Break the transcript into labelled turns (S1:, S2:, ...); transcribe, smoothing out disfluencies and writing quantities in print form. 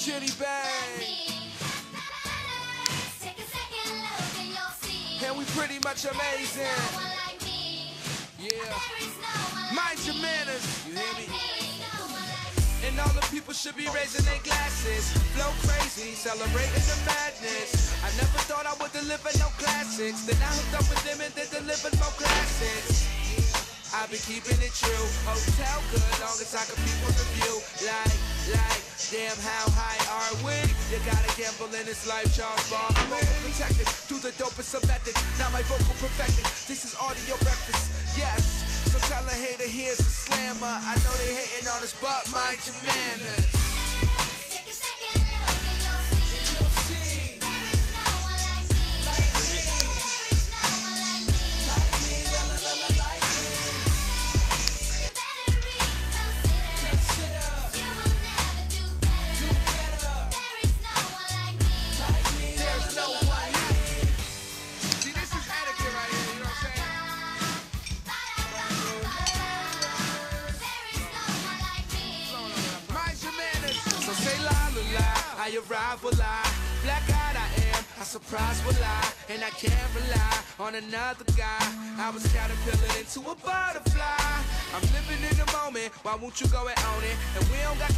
S1: Chitty bang. And we pretty much amazing. Yeah. Mind your manners. You hear me? And all the people should be raising their glasses. Flow crazy, celebrating the madness. I never thought I would deliver no classics. Then I hooked up with them and they delivered more classics. I've been keeping it true. Hotel good, long as I can peep on the view. Like, damn, how high are we? You gotta gamble in this life, Charles Barkley. I'm overprotected, do the dopest of methods. Now my vocal perfected. This is audio breakfast, yes. So tell a hater here's a slammer. I know they hating on us, but mind your manners. So say la la la, I arrive will I. Black-eyed I am, I surprise will I. And I can't rely on another guy. I was caterpillar into a butterfly. I'm living in the moment, why won't you go and own it? And we don't got